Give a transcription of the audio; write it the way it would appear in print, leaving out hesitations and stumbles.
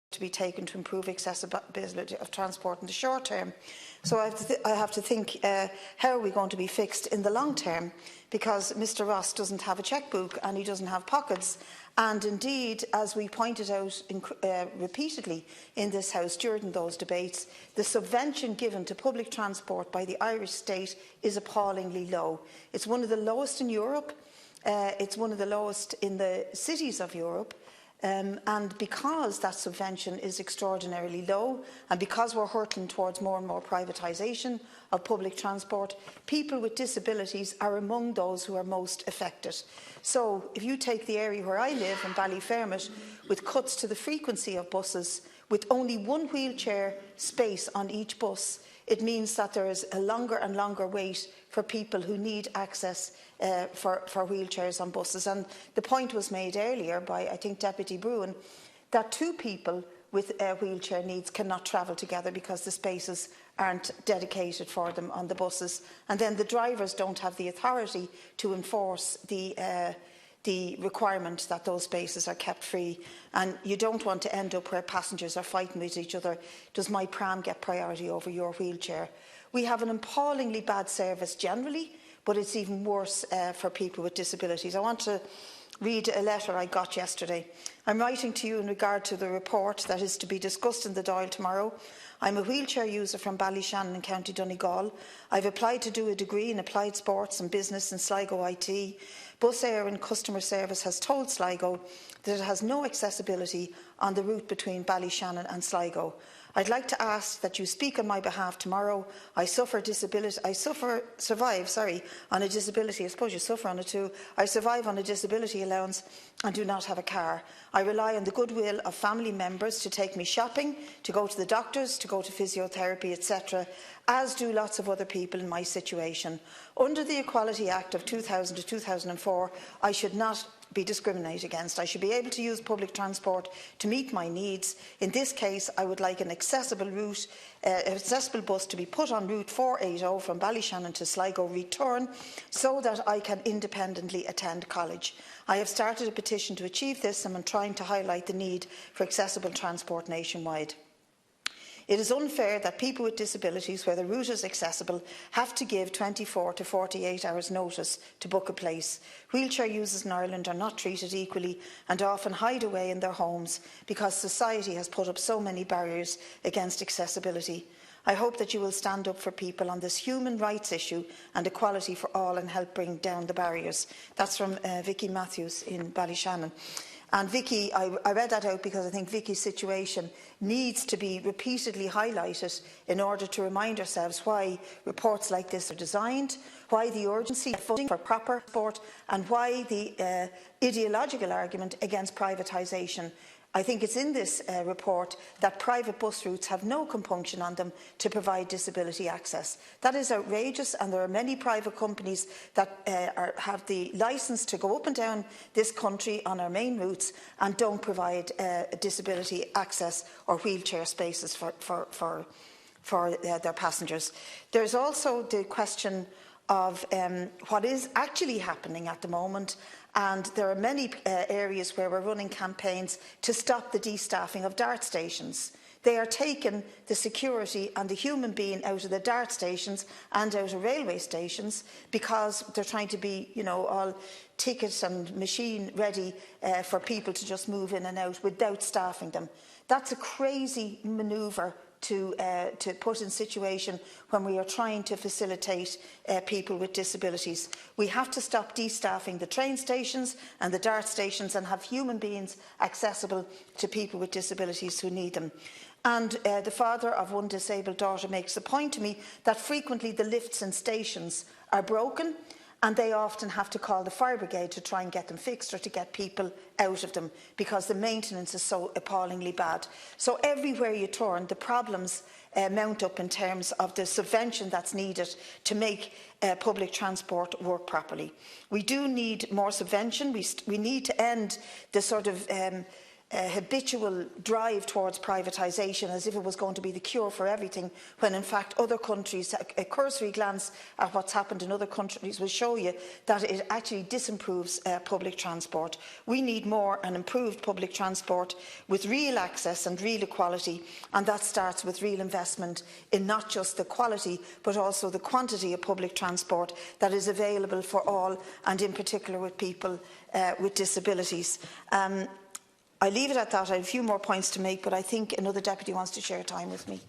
to be taken to improve accessibility of transport in the short term. So I have to think, how are we going to be fixed in the long term? Because Mr Ross doesn't have a chequebook and he doesn't have pockets. And indeed, as we pointed out repeatedly in this House during those debates, the subvention given to public transport by the Irish state is appallingly low. It's one of the lowest in Europe. It's one of the lowest in the cities of Europe. And because that subvention is extraordinarily low, and because we're hurtling towards more and more privatisation of public transport, people with disabilities are among those who are most affected. So if you take the area where I live in Ballyfermot, with cuts to the frequency of buses, with only one wheelchair space on each bus, it means that there is a longer and longer wait for people who need access for wheelchairs on buses. And the point was made earlier by, I think, Deputy Bruin, that two people with wheelchair needs cannot travel together because the spaces aren't dedicated for them on the buses. And then the drivers don't have the authority to enforce the requirement that those spaces are kept free. And you don't want to end up where passengers are fighting with each other. Does my pram get priority over your wheelchair? We have an appallingly bad service generally, but it's even worse for people with disabilities. I want to read a letter I got yesterday. I'm writing to you in regard to the report that is to be discussed in the Dáil tomorrow. I'm a wheelchair user from Ballyshannon in County Donegal. I've applied to do a degree in applied sports and business in Sligo IT. Bus Air and Customer Service has told Sligo that it has no accessibility on the route between Ballyshannon and Sligo. I'd like to ask that you speak on my behalf tomorrow. I survive on a disability. I suppose you suffer on it too. I survive on a disability allowance and do not have a car. I rely on the goodwill of family members to take me shopping, to go to the doctors, to go to physiotherapy, etc., as do lots of other people in my situation. Under the Equality Act of 2000 to 2004, I should not be discriminated against. I should be able to use public transport to meet my needs. In this case, I would like an accessible bus to be put on route 480 from Ballyshannon to Sligo return so that I can independently attend college. I have started a petition to achieve this and am trying to highlight the need for accessible transport nationwide. It is unfair that people with disabilities, where the route is accessible, have to give 24 to 48 hours notice to book a place. Wheelchair users in Ireland are not treated equally and often hide away in their homes because society has put up so many barriers against accessibility. I hope that you will stand up for people on this human rights issue and equality for all and help bring down the barriers. That's from Vicky Matthews in Ballyshannon. And Vicky, I read that out because I think Vicky's situation needs to be repeatedly highlighted in order to remind ourselves why reports like this are designed, why the urgency of funding for proper sport, and why the ideological argument against privatisation. I think it's in this report that private bus routes have no compunction on them to provide disability access. That is outrageous, and there are many private companies that have the licence to go up and down this country on our main routes and don't provide disability access or wheelchair spaces for their passengers. There's also the question of what is actually happening at the moment. And there are many areas where we're running campaigns to stop the destaffing of DART stations. They are taking the security and the human being out of the DART stations and out of railway stations because they're trying to be, all tickets and machine ready for people to just move in and out without staffing them. That's a crazy manoeuvre to put in a situation when we are trying to facilitate people with disabilities. We have to stop destaffing the train stations and the DART stations and have human beings accessible to people with disabilities who need them. And the father of one disabled daughter makes the point to me that frequently the lifts in stations are broken and they often have to call the fire brigade to try and get them fixed or to get people out of them because the maintenance is so appallingly bad. So everywhere you turn, the problems mount up in terms of the subvention that's needed to make public transport work properly. We do need more subvention. We need to end the sort of habitual drive towards privatisation as if it was going to be the cure for everything, when in fact other countries, a cursory glance at what's happened in other countries will show you that it actually disimproves public transport. We need more and improved public transport with real access and real equality, and that starts with real investment in not just the quality but also the quantity of public transport that is available for all, and in particular with people with disabilities. I leave it at that. I have a few more points to make, but I think another deputy wants to share time with me.